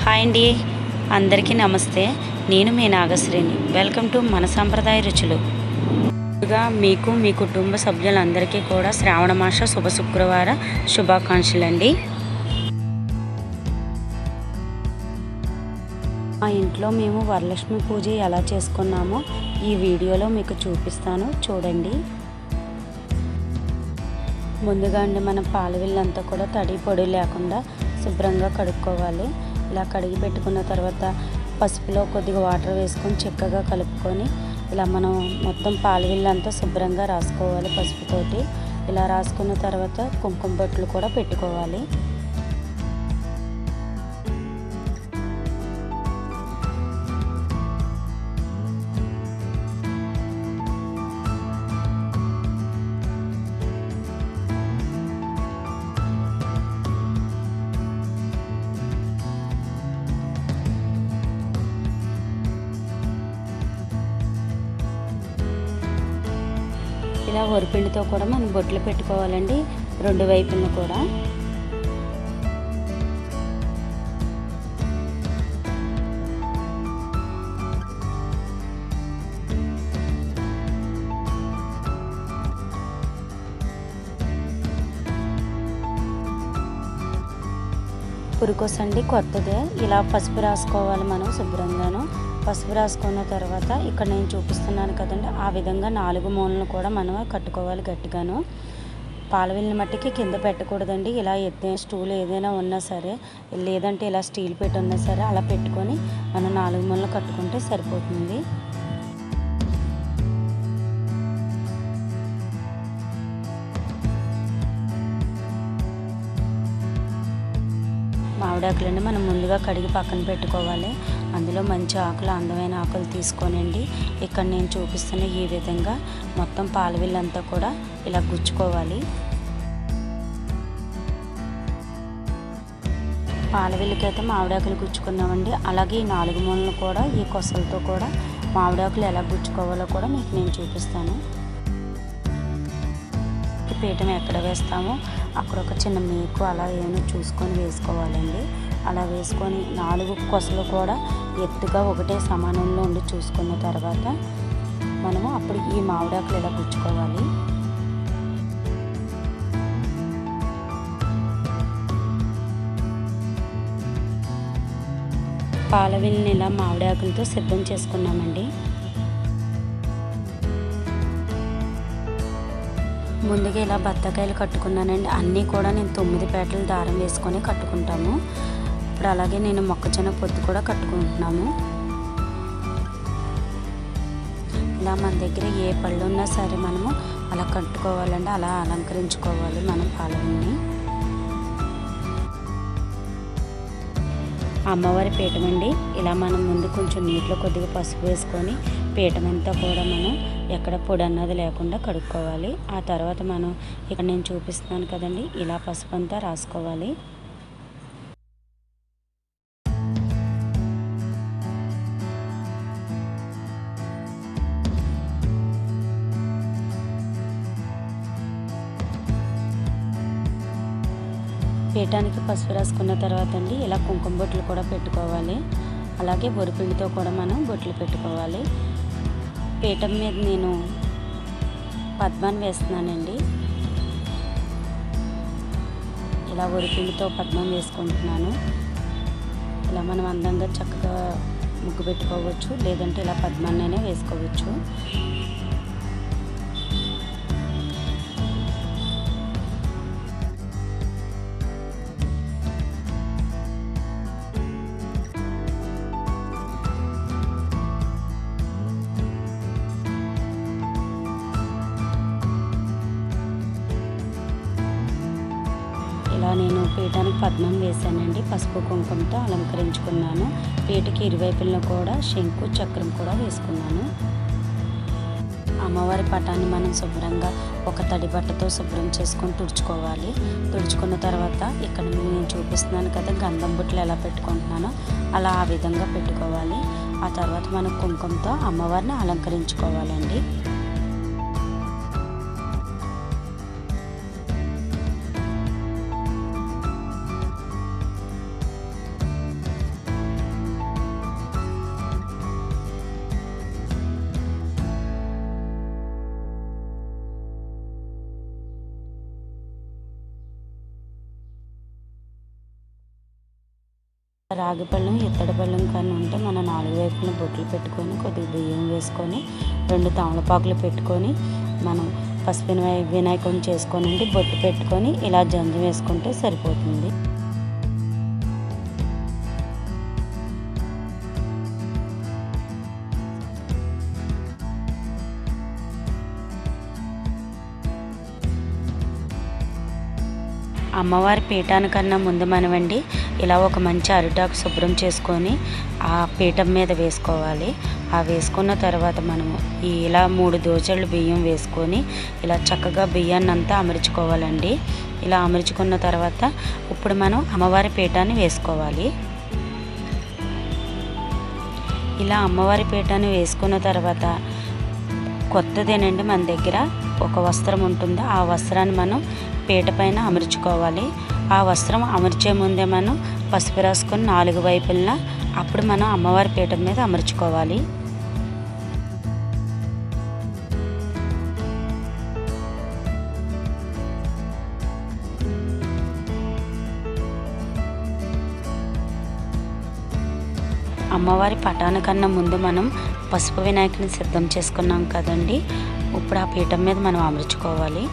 Hi అండి, అందరికీ నమస్తే. నేను మీ నాగశ్రీని. వెల్కమ్ టు మన సాంప్రదాయ రుచులు. ముందుగా మీకు మీ కుటుంబ సభ్యులందరికీ కూడా శ్రావణ మాస శుభ శుక్రవార శుభాకాంక్షలండి. మా ఇంట్లో మేము వరలక్ష్మి పూజ ఎలా చేసుకున్నామో ఈ వీడియోలో మీకు చూపిస్తాను, చూడండి. ముందుగా అండి మనం పాలవిల్లంతా కూడా తడి పొడి లేకుండా శుభ్రంగా కడుక్కోవాలి. ఇలా కడిగి పెట్టుకున్న తర్వాత పసుపులో కొద్దిగా వాటర్ వేసుకొని చక్కగా కలుపుకొని ఇలా మనం మొత్తం పాలవిల్లంతా శుభ్రంగా రాసుకోవాలి పసుపుతోటి. ఇలా రాసుకున్న తర్వాత కుంకుమ బొట్లు కూడా పెట్టుకోవాలి. ఇలా వరిపిండితో కూడా మనం బొట్లు పెట్టుకోవాలండి, రెండు వైపులను కూడా. పురుకోసండి కొత్తదే. ఇలా పసుపు రాసుకోవాలి మనం శుభ్రంగాను. పసుపు రాసుకున్న తర్వాత ఇక్కడ నేను చూపిస్తున్నాను కదండి, ఆ విధంగా 4 మూలలను కూడా మనం కట్టుకోవాలి గట్టిగాను. పాలవిల్ని మట్టికి కింద పెట్టకూడదండి. ఇలా ఎత్తైన స్టూల్ ఏదైనా ఉన్నా సరే, లేదంటే ఇలా స్టీల్ పెట్టి ఉన్నా సరే అలా పెట్టుకొని మనం 4 మూలలు కట్టుకుంటే సరిపోతుంది. మామిడాకులన్నీ మనం ముందుగా కడిగి పక్కన పెట్టుకోవాలి. అందులో మంచి ఆకులు, అందమైన ఆకులు తీసుకోనండి. ఇక్కడ నేను చూపిస్తున్న ఈ విధంగా మొత్తం పాలవిల్లంతా కూడా ఇలా గుచ్చుకోవాలి. పాలవిల్లకైతే మామిడాకులు గుచ్చుకున్నామండి. అలాగే ఈ 4 మూలలు కూడా ఈ కొసలతో కూడా మామిడాకులు ఎలా గుచ్చుకోవాలో కూడా మీకు నేను చూపిస్తాను. పీఠం ఎక్కడ వేస్తామో అక్కడ ఒక చిన్న మేకు అలా ఏమైనా చూసుకొని వేసుకోవాలండి. అలా వేసుకొని 4 కొసలు కూడా ఎత్తుగా ఒకటే సమానంలో ఉండి చూసుకున్న తర్వాత మనము అప్పుడు ఈ మామిడాకులు ఇలా గుచ్చుకోవాలి. పాలవిల్ని ఇలా మామిడాకులతో సిద్ధం చేసుకున్నామండి. ముందుగా ఇలా బత్తాకాయలు కట్టుకున్నానండి. అన్నీ కూడా నేను 9 పేటలు దారం వేసుకొని కట్టుకుంటాము. ఇప్పుడు అలాగే నేను మొక్కజొన్న పొత్తు కూడా కట్టుకుంటున్నాము. ఇలా మన దగ్గర ఏ పళ్ళు ఉన్నా సరే మనము అలా కట్టుకోవాలండి, అలా అలంకరించుకోవాలి మనం పాలవిల్ని. అమ్మవారి పీఠం అండి. ఇలా మనం ముందు కొంచెం నీటిలో కొద్దిగా పసుపు వేసుకొని పీఠమంతా కూడా మనం ఎక్కడ పొడి అన్నది లేకుండా కడుక్కోవాలి. ఆ తర్వాత మనం ఇక్కడ నేను చూపిస్తున్నాను కదండి, ఇలా పసుపు అంతా రాసుకోవాలి. పీఠానికి పసుపు రాసుకున్న తర్వాత అండి ఇలా కుంకుమ బొట్లు కూడా పెట్టుకోవాలి. అలాగే వరిపిండితో కూడా మనం బొట్లు పెట్టుకోవాలి. పీఠం మీద నేను పద్మాన్ని వేస్తున్నానండి. ఇలా వరిపిండితో పద్మం వేసుకుంటున్నాను. ఇలా మనం అందంగా చక్కగా ముగ్గు పెట్టుకోవచ్చు, లేదంటే ఇలా పద్మాన్నైనా వేసుకోవచ్చు. ఇలా నేను పీఠానికి పద్మం వేసానండి. పసుపు కుంకుమతో అలంకరించుకున్నాను. పీటకి ఇరువైపులను కూడా శంకు చక్రం కూడా వేసుకున్నాను. అమ్మవారి పటాన్ని మనం శుభ్రంగా ఒక తడి బట్టతో శుభ్రం చేసుకొని తుడుచుకోవాలి. తుడుచుకున్న తర్వాత ఇక్కడ నేను చూపిస్తున్నాను కదా గంధం బుట్టలు ఎలా పెట్టుకుంటున్నానో అలా ఆ విధంగా పెట్టుకోవాలి. ఆ తర్వాత మనం కుంకుమతో అమ్మవారిని అలంకరించుకోవాలండి. రాగి పళ్ళెం ఇత్తడి పళ్ళెం కానీ ఉంటే మనం 4 వైపులను బొట్లు పెట్టుకొని కొద్దిగా బియ్యం వేసుకొని 2 తమలపాకులు పెట్టుకొని మనం పసుపు వినాయకుడిని చేసుకొని బొట్టు పెట్టుకొని ఇలా జంజి వేసుకుంటే సరిపోతుంది. అమ్మవారి పీఠానికన్నా ముందు మనమండి ఇలా ఒక మంచి అరిటాకు శుభ్రం చేసుకొని ఆ పీఠం మీద వేసుకోవాలి. ఆ వేసుకున్న తర్వాత మనము ఇలా 3 దోసెళ్ళు బియ్యం వేసుకొని ఇలా చక్కగా బియ్యాన్ని అంతా అమర్చుకోవాలండి. ఇలా అమర్చుకున్న తర్వాత ఇప్పుడు మనం అమ్మవారి పీఠాన్ని వేసుకోవాలి. ఇలా అమ్మవారి పీఠాన్ని వేసుకున్న తర్వాత కొత్తదేనండి మన దగ్గర ఒక వస్త్రం ఉంటుంది. ఆ వస్త్రాన్ని మనం పీట పైన అమర్చుకోవాలి. ఆ వస్త్రం అమర్చే ముందే మనం పసుపు రాసుకొని 4 వైపులా అప్పుడు మనం అమ్మవారి పీఠం మీద అమర్చుకోవాలి. అమ్మవారి పటానికన్నా ముందు మనం పసుపు వినాయకుని సిద్ధం చేసుకున్నాం కదండి. ఇప్పుడు ఆ పీఠం మీద మనం అమర్చుకోవాలి.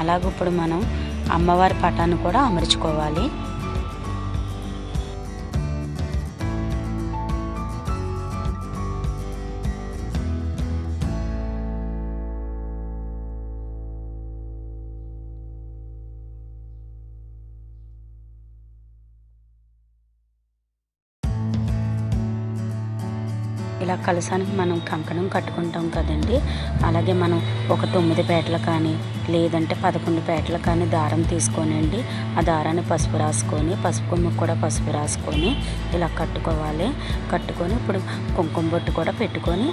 అలాగే ఇప్పుడు మనం అమ్మవారి పటాన్ని కూడా అమర్చుకోవాలి. ఇలా కలశానికి మనం కంకణం కట్టుకుంటాం కదండి. అలాగే మనం ఒక 9 పేటలు కానీ లేదంటే 11 పేటలు కానీ దారం తీసుకోనండి. ఆ దారాన్ని పసుపు రాసుకొని పసుపు కొమ్ముకు కూడా పసుపు రాసుకొని ఇలా కట్టుకోవాలి. కట్టుకొని ఇప్పుడు కుంకుమ బొట్టు కూడా పెట్టుకొని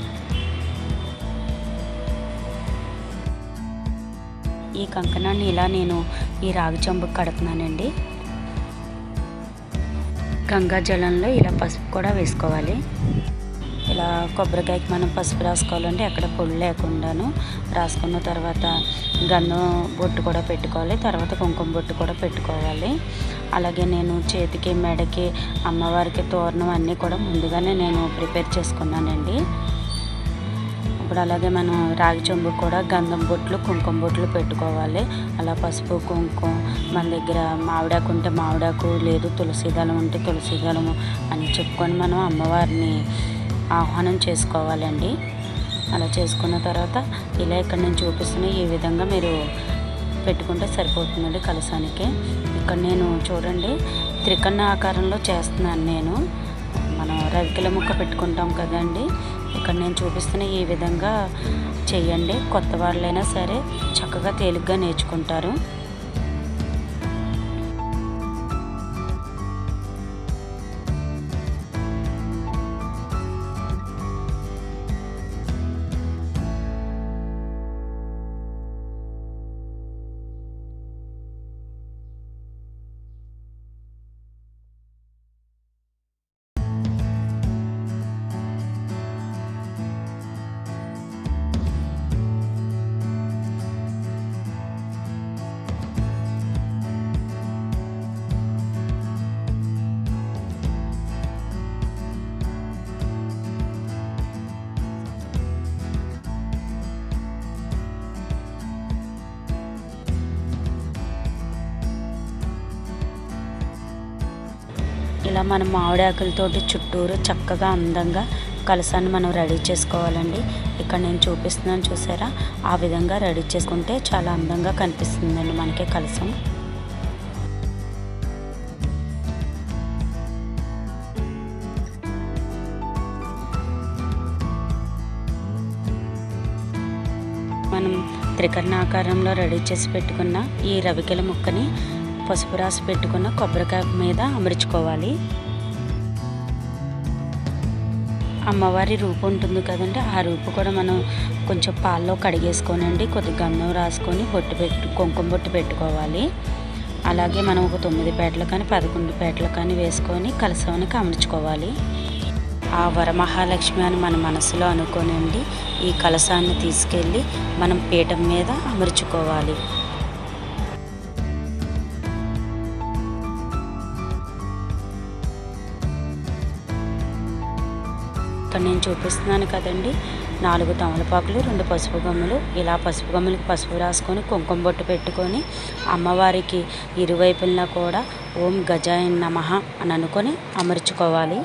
ఈ కంకణాన్ని ఇలా నేను ఈ రాగి చెంబుకి కడుతున్నానండి. గంగా జలంలో ఇలా పసుపు కూడా వేసుకోవాలి. ఇలా కొబ్బరికాయకి మనం పసుపు రాసుకోవాలంటే ఎక్కడ పొడి లేకుండాను రాసుకున్న తర్వాత గంధం బొట్టు కూడా పెట్టుకోవాలి. తర్వాత కుంకుమ బొట్టు కూడా పెట్టుకోవాలి. అలాగే నేను చేతికి మెడకి అమ్మవారికి తోరణం అన్నీ కూడా ముందుగానే నేను ప్రిపేర్ చేసుకున్నానండి. ఇప్పుడు అలాగే మనం రాగి చెంబు కూడా గంధం బొట్లు కుంకుమ బొట్లు పెట్టుకోవాలి. అలా పసుపు కుంకుమ మన దగ్గర మామిడాకు ఉంటే మామిడాకు లేదు తులసి దళం ఉంటే తులసి దళము అని చెప్పుకొని మనం అమ్మవారిని ఆహ్వానం చేసుకోవాలండి. అలా చేసుకున్న తర్వాత ఇలా ఇక్కడ నేను చూపిస్తున్న ఈ విధంగా మీరు పెట్టుకుంటే సరిపోతుందండి కలశానికి. ఇక్కడ నేను చూడండి త్రికరణ ఆకారంలో చేస్తున్నాను నేను. మనం రవికెల ముక్క పెట్టుకుంటాం కదండి. ఇక్కడ నేను చూపిస్తున్న ఈ విధంగా చేయండి. కొత్త వాళ్ళైనా సరే చక్కగా తేలిగ్గా నేర్చుకుంటారు. ఇలా మనం మామిడాకులతోటి చుట్టూరు చక్కగా అందంగా కలశాన్ని మనం రెడీ చేసుకోవాలండి. ఇక్కడ నేను చూపిస్తున్నాను చూసారా, ఆ విధంగా రెడీ చేసుకుంటే చాలా అందంగా కనిపిస్తుందండి మనకి కలశం. మనం త్రికరణ ఆకారంలో రెడీ చేసి పెట్టుకున్న ఈ రవికెల ముక్కని పసుపు రాసి పెట్టుకున్న కొబ్బరికాయ మీద అమర్చుకోవాలి. అమ్మవారి రూపు ఉంటుంది కదండి, ఆ రూపు కూడా మనం కొంచెం పాల్లో కడిగేసుకోనండి కొద్దిగా గంధం రాసుకొని కుంకుమ బొట్టు పెట్టుకోవాలి. అలాగే మనం ఒక 9 పేటలు కానీ 11 పేటలు కానీ వేసుకొని కలశానికి అమర్చుకోవాలి. ఆ వరమహాలక్ష్మి అని మన మనసులో అనుకోనండి ఈ కలశాన్ని తీసుకెళ్ళి మనం పీఠం మీద అమర్చుకోవాలి. ఇక్కడ నేను చూపిస్తున్నాను కదండి, 4 తమలపాకులు, 2 పసుపు గమ్ములు. ఇలా పసుపు గమ్ములకి పసుపు రాసుకొని కుంకుమ బొట్టు పెట్టుకొని అమ్మవారికి ఇరువైపులా కూడా ఓం గజాయ నమః అని అనుకొని అమర్చుకోవాలి.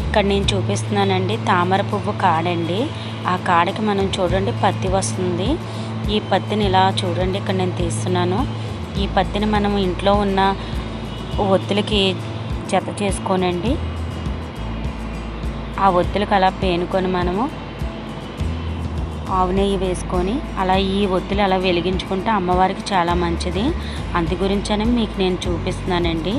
ఇక్కడ నేను చూపిస్తున్నానండి తామర పువ్వు కాడండి. ఆ కాడకి మనం చూడండి పత్తి వస్తుంది. ఈ పత్తిని ఇలా చూడండి ఇక్కడ నేను తీస్తున్నాను. ఈ పత్తిని మనం ఇంట్లో ఉన్న ఒత్తులకి జత చేసుకోనండి. ఆ ఒత్తులకు అలా పేనుకొని మనము ఆవు నెయ్యి వేసుకొని అలా ఈ ఒత్తులు అలా వెలిగించుకుంటే అమ్మవారికి చాలా మంచిది. అందు గురించనే మీకు నేను చూపిస్తున్నానండి.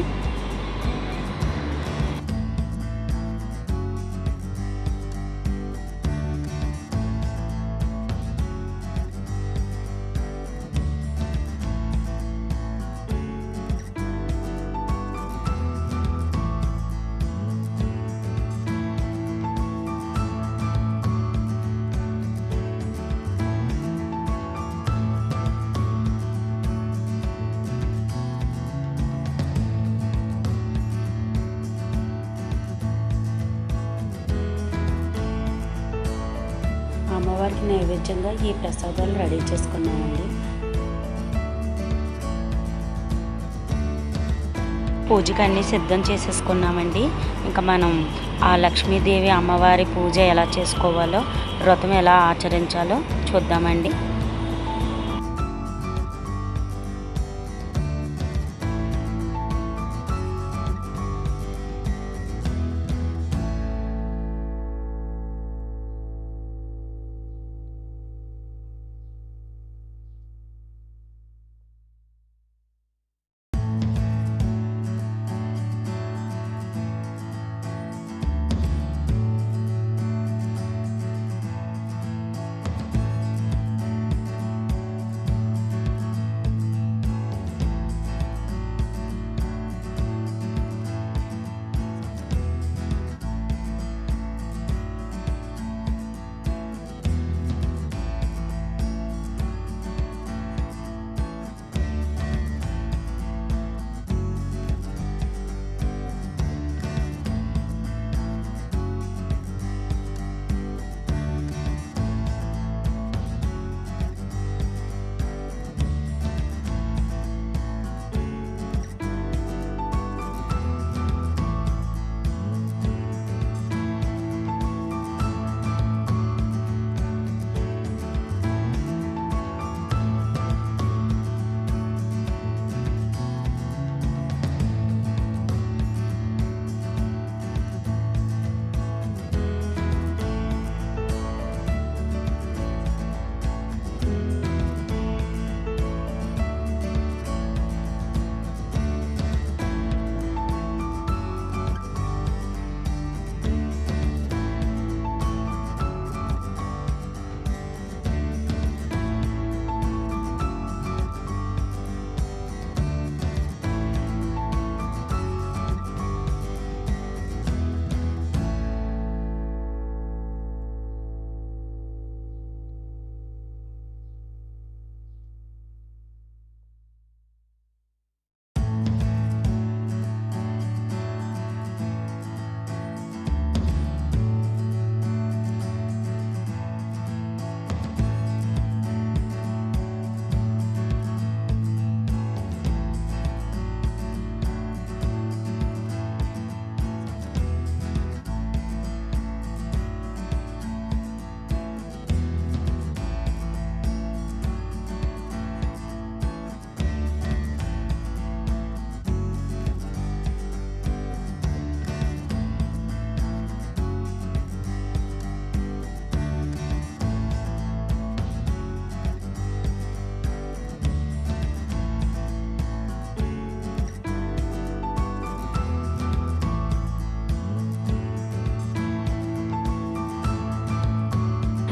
అమ్మవారికి నైవేద్యంగా ఈ ప్రసాదాలు రెడీ చేసుకున్నామండి. పూజకి అన్నీ సిద్ధం చేసేసుకున్నామండి. ఇంకా మనం ఆ లక్ష్మీదేవి అమ్మవారి పూజ ఎలా చేసుకోవాలో, వ్రతం ఎలా ఆచరించాలో చూద్దామండి.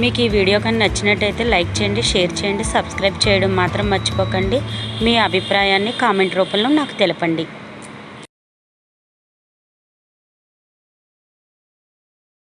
మీకు ఈ వీడియో కానీ నచ్చినట్టయితే లైక్ చేయండి, షేర్ చేయండి, సబ్స్క్రైబ్ చేయడం మాత్రం మర్చిపోకండి. మీ అభిప్రాయాన్ని కామెంట్ రూపంలో నాకు తెలపండి.